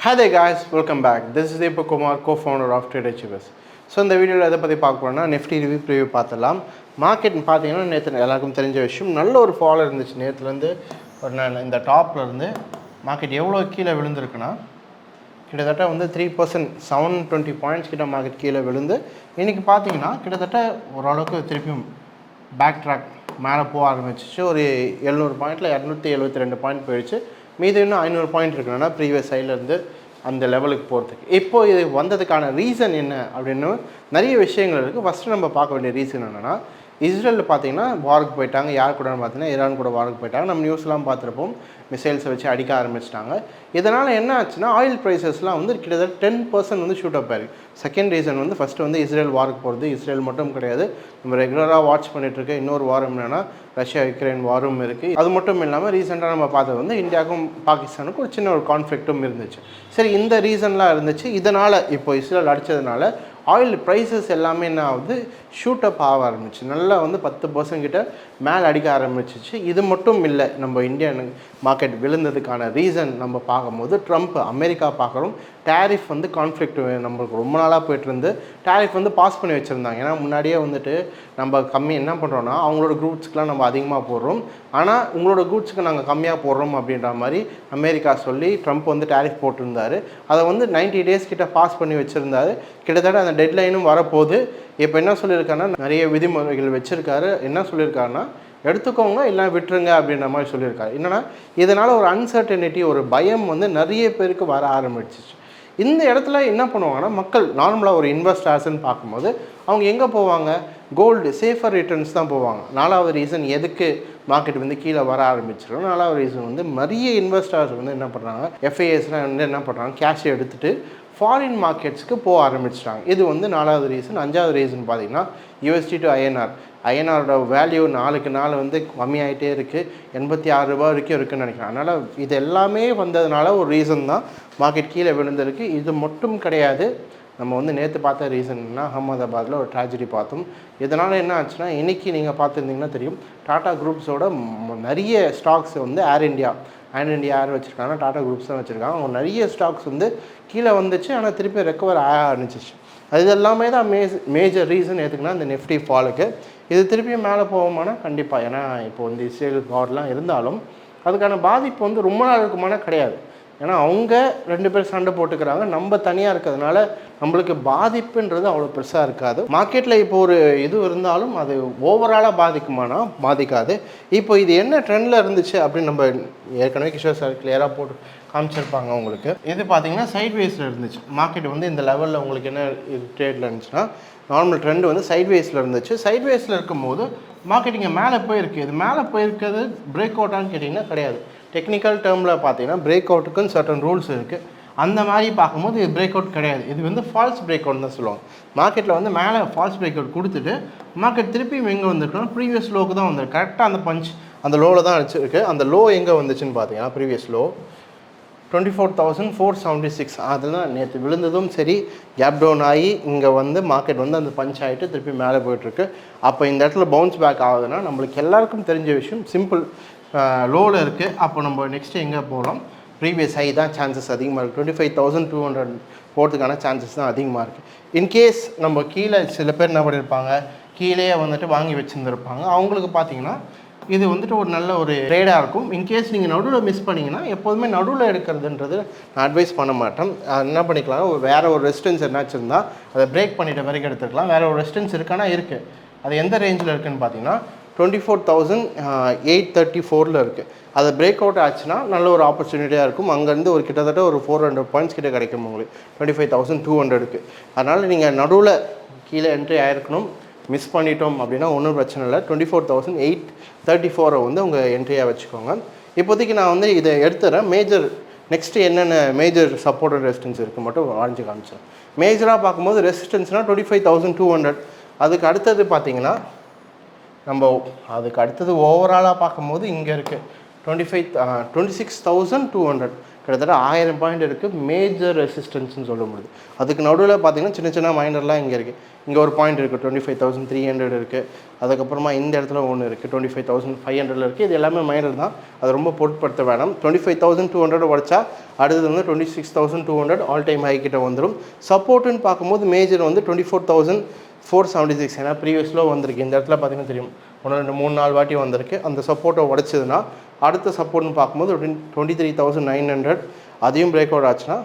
Hi there guys, welcome back. This is Deepak Kumar, co-founder of Trader Achievers. So இந்த வீடியோவில் எதை பற்றி பார்க்க போகிறோம்னா நிஃப்டி ரிவ்யூ பார்த்துடலாம். மார்க்கெட் பார்த்தீங்கன்னா நேற்று எல்லாருக்கும் தெரிஞ்ச விஷயம், நல்ல ஒரு ஃபால் இருந்துச்சு. நேற்றுலேருந்து இந்த டாப்லேருந்து மார்க்கெட் எவ்வளோ கீழே விழுந்திருக்குன்னா கிட்டத்தட்ட வந்து 3%, 720 பாயிண்ட்ஸ் கிட்ட மார்க்கெட் கீழே விழுந்து இன்றைக்கி பார்த்தீங்கன்னா கிட்டத்தட்ட ஓரளவுக்கு திருப்பியும் பேக் ட்ராக் மேலே போக ஆரம்பிச்சிச்சு. ஒரு 700 பாயிண்டில் 272 பாயிண்ட் போயிடுச்சு. மீது இன்னும் 500 பாயிண்ட் இருக்குன்னா ப்ரீவியஸ் சைட்லேருந்து அந்த லெவலுக்கு போகிறதுக்கு. இப்போது இது வந்ததுக்கான ரீசன் என்ன அப்படின்னு நிறைய விஷயங்கள் இருக்குது. ஃபஸ்ட்டு நம்ம பார்க்க வேண்டிய ரீசன் என்னென்னா, இஸ்ரேலில் பார்த்தீங்கன்னா வாருக்கு போயிட்டாங்க. யார் கூட பார்த்தீங்கன்னா ஈரான் கூட வாருக்கு போயிட்டாங்க. நம்ம நியூஸ்லாம் பார்த்துருப்போம், மிசைல்ஸை வச்சு அடிக்க ஆரம்பிச்சிட்டாங்க. இதனால் என்ன ஆச்சுன்னா ஆயில் ப்ரைஸஸ்லாம் வந்து கிட்டத்தட்ட 10% வந்து ஷூட் அப் ஆயிருக்கு. செகண்ட் ரீசன் வந்து ஃபஸ்ட்டு வந்து இஸ்ரேல் வாருக்கு போகிறது. இஸ்ரேல் மட்டும் கிடையாது, நம்ம ரெகுலராக வாட்ச் பண்ணிகிட்ருக்க இன்னொரு வாரம் என்னென்னா ரஷ்யா யுக்ரைன் வாரும் இருக்குது. அது மட்டும் இல்லாமல் ரீசெண்டாக நம்ம பார்த்தது வந்து இந்தியாவுக்கும் பாகிஸ்தானுக்கும் ஒரு சின்ன ஒரு கான்ஃப்ளிக்ட்டும் இருந்துச்சு. சரி, இந்த ரீசன்லாம் இருந்துச்சு. இதனால் இப்போ இஸ்ரேல் அடித்ததுனால ஆயில் ப்ரைஸஸ் எல்லாமே என்ன ஆகுது, ஷூட் அப் ஆக ஆரம்பிச்சு. நல்லா வந்து 10% கிட்ட மேலே அடிக்க ஆரம்பிச்சிச்சு. இது மட்டும் இல்லை, நம்ம இந்தியன் மார்க்கெட் விழுந்ததுக்கான ரீசன் நம்ம பார்க்கும்போது ட்ரம்ப் அமெரிக்கா பார்க்குறோம். டேரிஃப் வந்து கான்ஃப்ளிக்ட் நம்மளுக்கு ரொம்ப நாளாக போய்ட்டுருந்து டேரிஃப் வந்து பாஸ் பண்ணி வச்சுருந்தாங்க. ஏன்னா முன்னாடியே வந்துட்டு நம்ம கம்மி என்ன பண்ணுறோன்னா அவங்களோட குரூட்ஸ்க்கெலாம் நம்ம அதிகமாக போடுறோம், ஆனால் உங்களோட குரூட்ஸுக்கு நாங்கள் கம்மியாக போடுறோம் அப்படின்ற மாதிரி அமெரிக்கா சொல்லி ட்ரம்ப் வந்து டேரிஃப் போட்டிருந்தார். அதை வந்து 90 டேஸ் கிட்ட பாஸ் பண்ணி வச்சுருந்தாரு. கிட்டத்தட்ட அந்த டெட்லைனும் வரப்போகுது. இப்போ என்ன சொல்லியிருக்காருன்னா நிறைய விதிமுறைகள் வச்சுருக்காரு. என்ன சொல்லியிருக்காருன்னா எடுத்துக்கோங்க இல்லை விட்டுருங்க அப்படின்ற மாதிரி சொல்லியிருக்காரு. என்னென்னா இதனால் ஒரு அன்சர்டனிட்டி, ஒரு பயம் வந்து நிறைய பேருக்கு வர ஆரம்பிச்சிச்சு. இந்த இடத்துல என்ன பண்ணுவாங்கன்னா மக்கள் நார்மலாக ஒரு இன்வெஸ்டர்ஸ்ன்னு பார்க்கும்போது அவங்க எங்கே போவாங்க, கோல்டு சேஃபர் ரிட்டர்ன்ஸ் தான் போவாங்க. நாலாவது ரீசன் எதுக்கு மார்க்கெட் வந்து கீழே வர ஆரம்பிச்சிடும், நாலாவது ரீசன் வந்து நிறைய இன்வெஸ்டர்ஸ் வந்து என்ன பண்ணுறாங்க, எஃப்ஐஎஸ்லாம் வந்து என்ன பண்ணுறாங்க, கேஷ் எடுத்துகிட்டு ஃபாரின் மார்க்கெட்ஸ்க்கு போக ஆரம்பிச்சிட்டாங்க. இது வந்து நாலாவது ரீசன். அஞ்சாவது ரீசன் பார்த்திங்கன்னா யூஎஸ்டி டு ஐஎன்ஆர். ஐஎன்ஆரோட வேல்யூ நாளுக்கு நாள் வந்து கம்மியாகிட்டே இருக்குது. 86 ரூபா வரைக்கும் இருக்குதுன்னு நினைக்கிறேன். அதனால் இது எல்லாமே வந்ததுனால ஒரு ரீசன் தான் மார்க்கெட் கீழே விழுந்திருக்கு. இது மட்டும் கிடையாது. நம்ம வந்து நேற்று பார்த்த ரீசன்னா அகமதாபாத்தில் ஒரு ட்ராஜடி பார்த்தோம். இதனால் என்ன ஆச்சுன்னா இன்றைக்கி நீங்கள் பார்த்துருந்தீங்கன்னா தெரியும், டாடா குரூப்ஸோட நிறைய ஸ்டாக்ஸ் வந்து ஏர் இண்டியா யார் வச்சுருக்காங்கன்னா டாடா குரூப்ஸ் தான் வச்சுருக்காங்க. அவங்க நிறைய ஸ்டாக்ஸ் வந்து கீழே வந்துச்சு, ஆனால் திருப்பி ரெக்கவர் ஆக ஆரம்பிச்சிச்சு. அது எல்லாமே தான் மேஜர் ரீசன் எதுக்குன்னா இந்த நிஃப்டி ஃபாலுக்கு. இது திருப்பியும் மேலே போகுமானா கண்டிப்பாக, ஏன்னா இப்போ வந்து இஸ்ரேல் வார்லாம் இருந்தாலும் அதுக்கான பாதிப்பு வந்து ரொம்ப நாள் இருக்குமானா கிடையாது. ஏன்னா அவங்க 2 பேர் சண்டை போட்டுக்கிறாங்க, நம்ம தனியாக இருக்கிறதுனால நம்மளுக்கு பாதிப்புன்றது அவ்வளோ பெருசாக இருக்காது. மார்க்கெட்டில் இப்போ ஒரு இது இருந்தாலும் அது ஓவராலாக பாதிக்குமானா பாதிக்காது. இப்போ இது என்ன ட்ரெண்டில் இருந்துச்சு அப்படின்னு நம்ம ஏற்கனவே கிஷோர் சார் கிளியராக போட்டு காமிச்சிருப்பாங்க உங்களுக்கு. இது பார்த்தீங்கன்னா சைட்வேஸில் இருந்துச்சு. மார்க்கெட் வந்து இந்த லெவலில் உங்களுக்கு என்ன இது ட்ரேடில் இருந்துச்சுன்னா நார்மல் ட்ரெண்டு வந்து சைட்வேஸில் இருந்துச்சு. சைட்வேஸில் இருக்கும்போது மார்க்கெட் இங்கே மேலே போயிருக்கு. இது மேலே போயிருக்கிறது பிரேக் அவுட்டான்னு கேட்டிங்கன்னா கிடையாது. டெக்னிக்கல் டேர்மில் பார்த்தீங்கன்னா பிரேக் அவுட்டுக்குன்னு சர்டன் ரூல்ஸ் இருக்குது. அந்த மாதிரி பார்க்கும்போது இது பிரேக் அவுட் கிடையாது. இது வந்து ஃபால்ஸ் பிரேக் அவுட் தான் சொல்லுவாங்க. மார்க்கெட்டில் வந்து மேலே ஃபால்ஸ் பிரேக் அவுட் கொடுத்துட்டு மார்க்கெட் திருப்பி எங்கே வந்திருக்கணும், ப்ரீவியஸ் லோக்கு தான் வந்திருக்கு. கரெக்டாக அந்த பஞ்ச் அந்த லோவில் தான் அடிச்சிருக்கு. அந்த லோ எங்கே வந்துச்சுன்னு பார்த்தீங்கன்னா ப்ரீவியஸ் லோ 24,476. அதெல்லாம் நேற்று விழுந்ததும் சரி கேப் டவுன் ஆகி இங்கே வந்து மார்க்கெட் வந்து அந்த பஞ்ச் ஆகிட்டு திருப்பி மேலே போயிட்டுருக்கு. அப்போ இந்த இடத்துல பவுன்ஸ் பேக் ஆகுதுன்னா நம்மளுக்கு எல்லாருக்கும் தெரிஞ்ச விஷயம், சிம்பிள் லோவில் இருக்குது. அப்போ நம்ம நெக்ஸ்ட்டு எங்கே போகலாம், ப்ரீவியஸ் ஹை தான் சான்சஸ் அதிகமாக இருக்குது. 25,200 போகிறதுக்கான சான்சஸ் தான் அதிகமாக இருக்குது. இன்கேஸ் நம்ம கீழே சில பேர் என்ன பண்ணியிருப்பாங்க, கீழே வந்துட்டு வாங்கி வச்சுருந்துருப்பாங்க. அவங்களுக்கு பார்த்தீங்கன்னா இது வந்துட்டு ஒரு நல்ல ஒரு ட்ரேடாக இருக்கும். இன்கேஸ் நீங்கள் நடுவில் மிஸ் பண்ணிங்கன்னா, எப்போதுமே நடுவில் எடுக்கிறதுன்றது நான் அட்வைஸ் பண்ண மாட்டேன். என்ன பண்ணிக்கலாம், வேறு ஒரு ரெசிஸ்டன்ஸ் என்னாச்சு இருந்தால் அதை பிரேக் பண்ணிவிட்ட வரைக்கும் எடுத்துக்கலாம். வேறு ஒரு ரெசிஸ்டன்ஸ் இருக்கானா இருக்குது. அது எந்த ரேஞ்சில் இருக்குதுன்னு பார்த்தீங்கன்னா 24,834 இருக்குது. அதை பிரேக் அவுட் ஆச்சுன்னா நல்ல ஒரு ஆப்பர்ச்சுனிட்டியாக இருக்கும். அங்கேருந்து ஒரு கிட்டத்தட்ட ஒரு 400 பாயிண்ட்ஸ் கிட்ட கிடைக்கும் உங்களுக்கு 25,200க்கு. அதனால் நீங்கள் நடுவில் கீழே என்ட்ரி ஆகிருக்கணும். மிஸ் பண்ணிட்டோம் அப்படின்னா ஒன்றும் பிரச்சனை இல்லை. 24,834 வந்து உங்கள் என்ட்ரியாக வச்சுக்கோங்க. இப்போதைக்கு நான் வந்து இதை எடுத்துகிறேன். மேஜர் நெக்ஸ்ட்டு என்னென்ன மேஜர் சப்போர்ட் அண்ட் ரெசிஸ்டன்ஸ் இருக்குது மட்டும் வரைஞ்சி காமிச்சேன். மேஜராக பார்க்கும்போது ரெசிஸ்டன்ஸ்னால் 25,200. அதுக்கு அடுத்தது பார்த்திங்கன்னா அதுக்கு அடுத்தது ஓவராலாக பார்க்கும்போது இங்கே இருக்குது 26,200. கிட்டத்தட்ட 1000 பாயிண்ட் இருக்குது. மேஜர் ரெசிஸ்டன்ஸ்னு சொல்ல முடியுது. அதுக்கு நடுவில் பார்த்தீங்கன்னா சின்ன சின்ன மைனர்லாம் இங்கே இருக்குது. இங்கே ஒரு பாயிண்ட் இருக்குது 25,300 இருக்குது. அதுக்கப்புறமா இந்த இடத்துல ஒன்று இருக்குது 25,500 இருக்குது. இது எல்லாமே மைனர் தான், அது ரொம்ப பொருட்படுத்த வேணாம். 25,200 உடச்சா அடுத்தது வந்து 26,200 ஆல் டைம் ஹை கிட்ட வந்துடும். சப்போர்ட்டுன்னு பார்க்கும்போது மேஜர் வந்து 24,476, ஏன்னா ப்ரீவியஸில் வந்திருக்கு. இந்த இடத்துல பார்த்தீங்கன்னா தெரியும் 1 2 3 4 வாட்டி வந்திருக்கு. அந்த சப்போர்ட்டை உடச்சதுன்னா அடுத்த சப்போர்ட்னு பார்க்கும்போது 23,900 அதையும் பிரேக் அவுட் ஆச்சுன்னா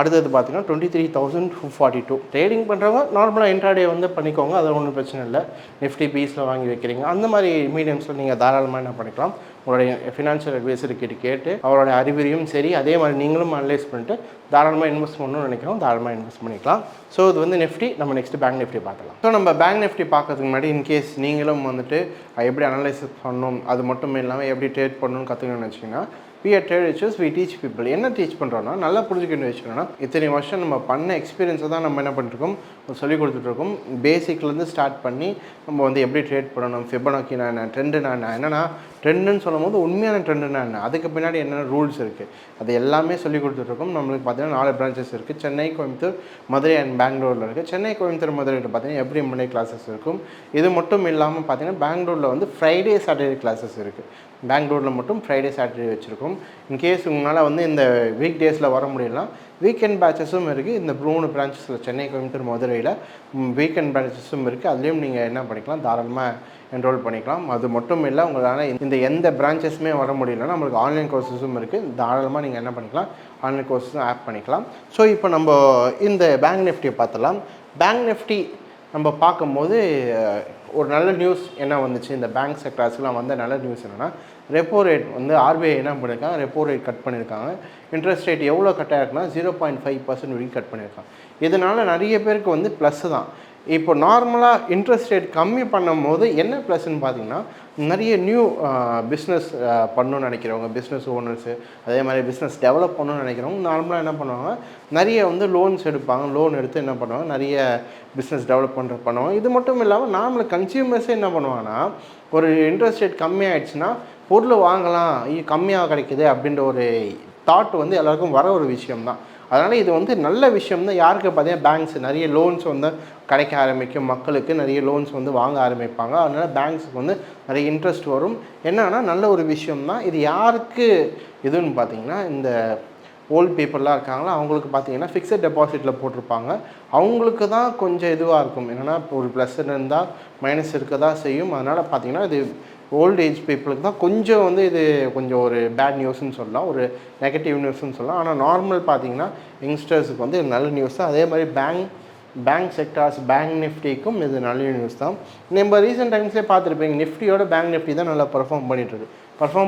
அடுத்தது பார்த்தீங்கன்னா 23,242. ட்ரேடிங் பண்ணுறவங்க நார்மலாக இன்ட்ராடே வந்து பண்ணிக்கோங்க, அது ஒன்றும் பிரச்சனை இல்லை. நிஃப்டி பீஸில் வாங்கி வைக்கிறீங்க அந்த மாதிரி மீடியம்ஸில் நீங்கள் தாராளமாக என்ன பண்ணிக்கலாம், உங்களுடைய ஃபினான்ஷியல் அட்வைசர்கிட்ட கேட்டு அவருடைய அறிவுரையும் சரி அதே மாதிரி நீங்களும் அனலைஸ் பண்ணிட்டு தாராளமாக இன்வெஸ்ட் பண்ணணும்னு நினைக்கிறோம், தாராளமாக இன்வெஸ்ட் பண்ணிக்கலாம். ஸோ இது வந்து நிஃப்டி. நம்ம நெக்ஸ்ட் பேங்க் நிஃப்டி பார்க்கலாம். ஸோ நம்ம பேங்க் நிஃப்டி பார்க்கறதுக்கு முன்னாடி இன்கேஸ் நீங்களும் வந்துட்டு எப்படி அனலைசிஸ் பண்ணணும் அது மட்டும் இல்லாமல் எப்படி ட்ரேட் பண்ணணும்னு கற்றுக்கணும்னு வச்சிங்கன்னா we are traders, we teach people. என்ன டீச் பண்ணுறோன்னா நல்லா புரிஞ்சுக்கணும் வச்சுக்கணும்னா இத்தனை வருஷம் நம்ம பண்ண எக்ஸ்பீரியன்ஸை தான் நம்ம என்ன பண்ணிருக்கோம் சொல்லி கொடுத்துட்ருக்கோம். பேசிக்லேருந்து ஸ்டார்ட் பண்ணி நம்ம வந்து எப்படி ட்ரேட் பண்ணணும், ஃபிபனாக்கி என்ன, ட்ரெண்டுனா என்னென்னா ட்ரெண்டுன்னு சொல்லும் போது உண்மையான ட்ரெண்டுனா என்ன, அதுக்கு பின்னாடி என்னென்ன ரூல்ஸ் இருக்குது அது எல்லாமே சொல்லி கொடுத்துட்ருக்கோம். நம்மளுக்கு பார்த்தீங்கன்னா 4 பிரான்ச்சஸ் இருக்குது. சென்னை, கோயம்புத்தூர், மதுரை அண்ட் பெங்களூரில் இருக்குது. சென்னை, கோயம்புத்தூர், மதுரையில் பார்த்தீங்கன்னா எவ்ரி மண்டே கிளாஸஸ் இருக்கும். இது மட்டும் இல்லாமல் பார்த்தீங்கன்னா பெங்களூரில் வந்து ஃப்ரைடே சாட்டர்டே கிளாஸஸ் இருக்குது. பெங்களூரில் மட்டும் ஃப்ரைடே சாட்டர்டே வச்சுருக்கோம். இன்கேஸ் உங்களால் வந்து இந்த வீக் டேஸில் வர முடியலாம் வீக்கெண்ட் பேட்சஸும் இருக்குது. இந்த 3 பிரான்ச்சஸில் சென்னை, கோயம்புத்தூர், மதுரையில் வீக்கெண்ட் பேட்சஸும் இருக்குது. அதுலேயும் நீங்கள் என்ன பண்ணிக்கலாம், தாராளமாக என்ரோல் பண்ணிக்கலாம். அது மட்டும் இல்லை, உங்களால் இந்த எந்த பிரான்ச்சஸுமே வர முடியலன்னா நம்மளுக்கு ஆன்லைன் கோர்சஸும் இருக்குது. தாராளமாக நீங்கள் என்ன பண்ணிக்கலாம், ஆன்லைன் கோர்ஸஸும் ஆட் பண்ணிக்கலாம். ஸோ இப்போ நம்ம இந்த பேங்க் நிஃப்டியை பார்த்துலாம். பேங்க் நிஃப்டி நம்ம பார்க்கும்போது ஒரு நல்ல நியூஸ் என்ன வந்துச்சு, இந்த பேங்க் செக்டார்ஸ்லாம் வந்த நல்ல நியூஸ் என்னென்னா ரெப்போ ரேட் வந்து ஆர்பிஐ என்ன பண்ணியிருக்காங்க, ரெப்போ ரேட் கட் பண்ணியிருக்காங்க. இன்ட்ரெஸ்ட் ரேட் எவ்வளோ கட் ஆகிருக்குன்னா 0.5% வரைக்கும் கட் பண்ணியிருக்காங்க. இதனால் நிறைய பேருக்கு வந்து ப்ளஸ் தான். இப்போ நார்மலாக இன்ட்ரெஸ்ட் ரேட் கம்மி பண்ணும் போது என்ன ப்ளஸ்ன்னு பார்த்தீங்கன்னா நிறைய நியூ பிஸ்னஸ் பண்ணணும்னு நினைக்கிறவங்க, பிஸ்னஸ் ஓனர்ஸு, அதே மாதிரி பிஸ்னஸ் டெவலப் பண்ணணும்னு நினைக்கிறவங்க நார்மலாக என்ன பண்ணுவாங்க, நிறைய வந்து லோன்ஸ் எடுப்பாங்க. லோன் எடுத்து என்ன பண்ணுவாங்க, நிறைய பிஸ்னஸ் டெவலப் பண்ணுவாங்க. இது மட்டும் இல்லாமல் நார்மல் கன்சியூமர்ஸே என்ன பண்ணுவாங்கன்னா ஒரு இன்ட்ரெஸ்ட் ரேட் கம்மியாகிடுச்சுன்னா பொருள் வாங்கலாம், கம்மியாக கிடைக்குது அப்படின்ற ஒரு தாட் வந்து எல்லாருக்கும் வர ஒரு விஷயம்தான். அதனால் இது வந்து நல்ல விஷயம் தான். யாருக்கு பார்த்தீங்கன்னா பேங்க்ஸ் நிறைய லோன்ஸ் வந்து கிடைக்க ஆரம்பிக்கும், மக்களுக்கு நிறைய லோன்ஸ் வந்து வாங்க ஆரம்பிப்பாங்க. அதனால் பேங்க்ஸுக்கு வந்து நிறைய இன்ட்ரெஸ்ட் வரும். என்னன்னா நல்ல ஒரு விஷயம்தான். இது யாருக்கு இதுன்னு பார்த்தீங்கன்னா இந்த ஓல்டு பீப்புளெலாம் இருக்காங்களா அவங்களுக்கு பார்த்தீங்கன்னா ஃபிக்ஸட் டெபாசிட்டில் போட்டிருப்பாங்க. அவங்களுக்கு தான் கொஞ்சம் இதுவாக இருக்கும். என்னென்னா ஒரு ப்ளஸ் இருந்தால் மைனஸ் இருக்க தான் செய்யும். அதனால் பார்த்தீங்கன்னா இது ஓல்டு ஏஜ் பீப்புளுக்கு தான் கொஞ்சம் வந்து இது கொஞ்சம் ஒரு பேட் நியூஸ்ன்னு சொல்லலாம், ஒரு நெகட்டிவ் நியூஸ்ன்னு சொல்லலாம். ஆனால் நார்மல் பார்த்தீங்கன்னா யங்ஸ்டர்ஸுக்கு வந்து நல்ல நியூஸ் தான். அதே மாதிரி பேங்க் செக்டார்ஸ், பேங்க் நிஃப்டிக்கும் இது நல்ல நியூஸ் தான். நம்ம ரீசெண்ட் டைம்ஸ்லேயே பார்த்துருப்பீங்க நிஃப்டியோட பேங்க் நிஃப்டி தான் நல்லா பர்ஃபார்ம்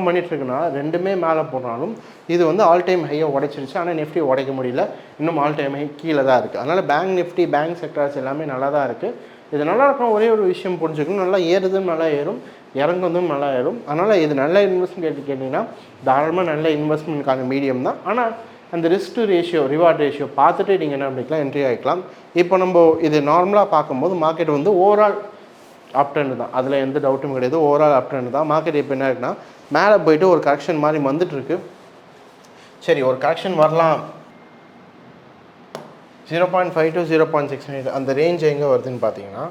பண்ணிகிட்ருக்குன்னா ரெண்டுமே மேலே போனாலும் இது வந்து ஆல் டைம் ஹையை உடைச்சிருச்சு. ஆனால் நிஃப்டி உடைக்க முடியல, இன்னும் ஆல் டைம் ஹை கீழே தான் இருக்குது. அதனால் பேங்க் நிஃப்டி, பேங்க் செக்டார்ஸ் எல்லாமே நல்லா தான் இருக்குது. இது நல்லா இருக்கும். ஒரே ஒரு விஷயம் புரிஞ்சுக்கணும், நல்லா ஏறுதும் நல்லா ஏறும், இறங்குறதும் நல்லா ஏறும். அதனால் இது நல்ல இன்வெஸ்ட்மெண்ட் கேட்டிங்கன்னா தாராளமாக நல்ல இன்வெஸ்ட்மெண்ட்கான மீடியம் தான். ஆனால் அந்த risk to ratio, reward ratio பார்த்துட்டு நீங்கள் என்ன பண்ணிக்கலாம், என்ட்ரி ஆகிக்கலாம். இப்போ நம்ம இது நார்மலாக பார்க்கும்போது மார்க்கெட் வந்து ஓவரால் அப் ட்ரெண்ட் தான், அதில் எந்த டவுட்டும் கிடையாது. ஓவரால் அப் ட்ரெண்ட் தான். மார்க்கெட் இப்போ என்ன இருக்குன்னா மேலே போய்ட்டு ஒரு கரெக்ஷன் மாதிரி வந்துட்டுருக்கு. சரி, ஒரு கரெக்ஷன் வரலாம் 0.5 to 0.6 அந்த ரேஞ்ச் எங்கே வருதுன்னு பார்த்தீங்கன்னா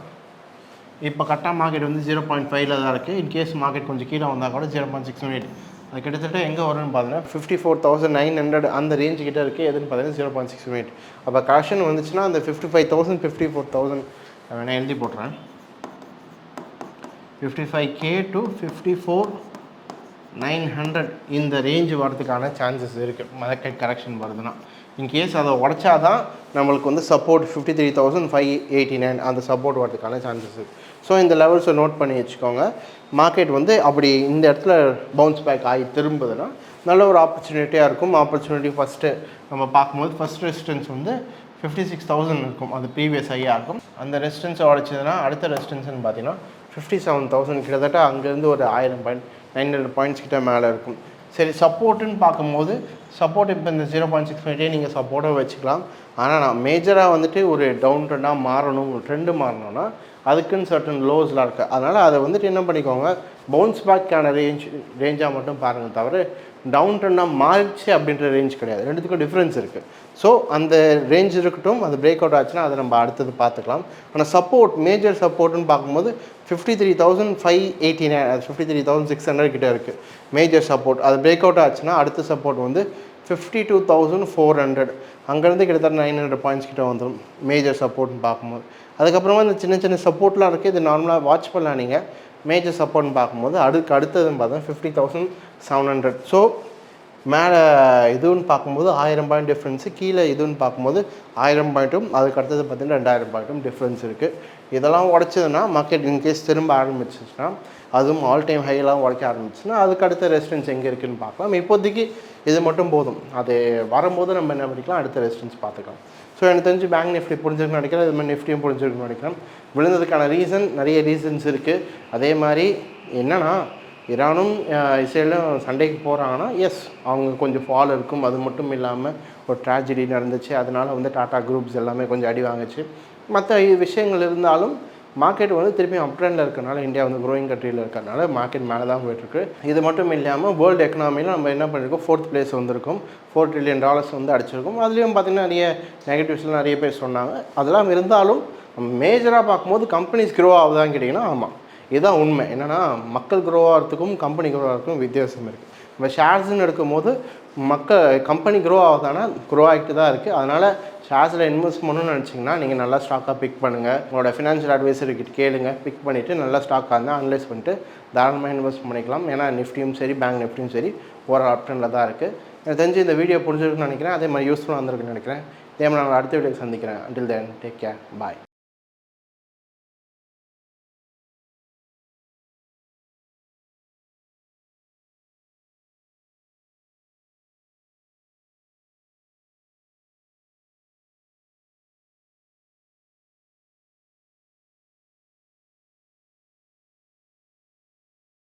இப்போ கரெக்டாக மார்க்கெட் வந்து 0.5ல் தான் இருக்குது. இன்கேஸ் மார்க்கெட் கொஞ்சம் கீழே வந்தால் கூட 0.618 அது கிட்டத்தட்ட எங்கே வரும்னு பார்த்தீங்கன்னா 54,900 அந்த ரேஞ்சு கிட்டே இருக்குது. எதுன்னு பார்த்தீங்கன்னா 0.618. அப்போ கரெக்ஷன் வந்துச்சுன்னா அந்த 55,000 54,000 வேணால் எழுதி போட்டுறேன். 55K to 54,900 இந்த ரேஞ்சு வரதுக்கான சான்சஸ் இருக்குது மார்க்கெட் கரெக்ஷன் வருதுன்னா. இன்கேஸ் அதை உடச்சா தான் நம்மளுக்கு வந்து சப்போர்ட் 53,589 அந்த சப்போர்ட் வரதுக்கான சான்சஸ் இருக்குது. ஸோ இந்த லெவல்ஸை நோட் பண்ணி வச்சுக்கோங்க. மார்க்கெட் வந்து அப்படி இந்த இடத்துல பவுன்ஸ் பேக் ஆகி திரும்புதுன்னா நல்ல ஒரு ஆப்பர்ச்சுனிட்டியாக இருக்கும். ஆப்பர்ச்சுனிட்டி ஃபஸ்ட்டு நம்ம பார்க்கும்போது ஃபஸ்ட் ரெசிஸ்டன்ஸ் வந்து 56,000 இருக்கும், அது ப்ரீவியஸ் ஹையாக இருக்கும். அந்த ரெசிஸ்டன்ஸை உடச்சதுன்னா அடுத்த ரெசிஸ்டன்ஸ்னு பார்த்தீங்கன்னா 57,000 கிட்டத்தட்ட அங்கேருந்து ஒரு 1000 பாயிண்ட் 900 பாயிண்ட்ஸ் கிட்ட மேலே இருக்கும். சரி சப்போர்ட்டுன்னு பார்க்கும்போது சப்போர்ட் இப்போ இந்த 0.6 நீங்கள் சப்போர்ட்டாக வச்சுக்கலாம். ஆனால் நான் மேஜராக வந்துட்டு ஒரு டவுன் ட்ரெண்டாக மாறணும், ட்ரெண்டு மாறணும்னா அதுக்குன்னு சர்டன் லோஸ்லாம் இருக்குது. அதனால் அதை வந்துட்டு என்ன பண்ணிக்கோங்க, பவுன்ஸ் பேக்கான ரேஞ்சாக மட்டும் பாருங்கள் தவிர டவுன் ட்ரெண்டாக மாறிச்சு அப்படின்ற ரேஞ்ச் கிடையாது. ரெண்டுத்துக்கும் டிஃப்ரென்ஸ் இருக்குது. ஸோ அந்த ரேஞ்ச் இருக்கட்டும், அது பிரேக் அவுட் ஆச்சுன்னா அதை நம்ம அடுத்தது பார்த்துக்கலாம். ஆனால் சப்போர்ட் மேஜர் சப்போர்ட்டுன்னு பார்க்கும்போது 53,589 அது 53,600 கிட்ட இருக்குது மேஜர் சப்போர்ட். அது பிரேக் அவுட் ஆச்சுன்னா அடுத்த சப்போர்ட் வந்து 52,400, அங்கேருந்து கிட்டத்தட்ட 900 பாயிண்ட்ஸ் கிட்ட வந்துடும் மேஜர் சப்போர்ட்னு பார்க்கும்போது. அதுக்கப்புறமா இந்த சின்ன சின்ன சப்போர்ட்லாம் இருக்குது, இது நார்மலாக வாட்ச் பண்ணலாம் நீங்கள். மேஜர் சப்போர்ட்னு பார்க்கும்போது அடுத்ததுன்னு பார்த்தா 50,700. ஸோ மேலே இதுன்னு பார்க்கும்போது 1000 பாயிண்ட் டிஃப்ரென்ஸு, கீழே இதுன்னு பார்க்கும்போது 1000 பாயிண்ட்டும், அதுக்கு அடுத்தது பார்த்திங்கன்னா 2000 பாயிண்ட்டும் டிஃப்ரென்ஸ் இருக்குது. இதெல்லாம் உடச்சதுன்னா மார்க்கெட் இன்கேஸ் திரும்ப ஆரம்பிச்சிச்சுன்னா, அதுவும் ஆல் டைம் ஹையெல்லாம் உடைக்க ஆரம்பிச்சுன்னா அதுக்கு அடுத்த ரெசிஸ்டன்ஸ் எங்கே இருக்குதுன்னு பார்க்கலாம். இப்போதைக்கு இது மட்டும் போதும், அது வரும்போது நம்ம என்ன பண்ணிக்கலாம், அடுத்த ரெசிஸ்டன்ஸ் பார்த்துக்கலாம். ஸோ எனக்கு தெரிஞ்சு பேங்க் நிஃப்டி புரிஞ்சுக்கணும்னு நினைக்கிறேன், இது மாதிரி நிஃப்டியும் புரிஞ்சுக்கணும்னு நினைக்கிறேன். விழுந்ததுக்கான நிறைய ரீசன்ஸ் இருக்குது. அதே மாதிரி என்னென்னா ஈரானும் இஸ்ரேலும் சண்டைக்கு போகிறாங்கன்னா எஸ் அவங்க கொஞ்சம் ஃபால் இருக்கும். அது மட்டும் இல்லாமல் ஒரு ட்ராஜடி நடந்துச்சு, அதனால் வந்து டாடா குரூப்ஸ் எல்லாமே கொஞ்சம் அடி வாங்குச்சு. மற்ற விஷயங்கள் இருந்தாலும் மார்க்கெட் வந்து திருப்பியும் அப் ட்ரெண்டில் இருக்கிறனால, இந்தியா வந்து க்ரோயிங் கண்ட்ரியில் இருக்கிறனால மார்க்கெட் மேலே தான் போயிட்டுருக்கு. இது மட்டும் இல்லாமல் வேர்ல்டு எக்கனாமியில் நம்ம என்ன பண்ணியிருக்கோம், 4th பிளேஸ் வந்திருக்கும். $4 trillion வந்து அடிச்சிருக்கும். அதுலேயும் பார்த்திங்கன்னா நிறைய நெகட்டிவ்ஸ்லாம் நிறைய பேர் சொன்னாங்க. அதெல்லாம் இருந்தாலும் மேஜராக பார்க்கும்போது கம்பெனிஸ் க்ரோ ஆகுதான்னு கேட்டிங்கன்னா ஆமாம், இதுதான் உண்மை. என்னென்னா மக்கள் க்ரோ ஆகிறதுக்கும் கம்பெனி க்ரோ ஆகிறதுக்கும் வித்தியாசம் இருக்குது. நம்ம ஷேர்ஸ்ன்னு எடுக்கும்போது கம்பெனி க்ரோ ஆகுதானா க்ரோ ஆகிட்டு தான் இருக்குது. அதனால் ஷேர்ஸில் இன்வெஸ்ட் பண்ணணும்னு நினச்சிங்கன்னா நீங்கள் நல்லா ஸ்டாக்காக பிக் பண்ணுங்கள். உங்களோட ஃபினான்ஷியல் அட்வைசர்கிட்ட கேளுங்க, பிக் பண்ணிவிட்டு நல்லா ஸ்டாக்காக இருந்தால் அனலைஸ் பண்ணிட்டு தாராளமாக இன்வெஸ்ட் பண்ணிக்கலாம். ஏன்னா நிஃப்டியும் சரி பேங்க் நிஃப்டியும் சரி ஒரு ஆப்ஷனில் தான் இருக்குது. எனக்கு தெரிஞ்சு இந்த வீடியோ புரிஞ்சிருக்குன்னு நினைக்கிறேன். அதே மாதிரி யூஸ்ஃபுல்லாக வந்திருக்குன்னு நினைக்கிறேன். இதே மாதிரி நான் அடுத்த வீடியோ சந்திக்கிறேன். அண்டில் தென் டேக் கேர், பாய்.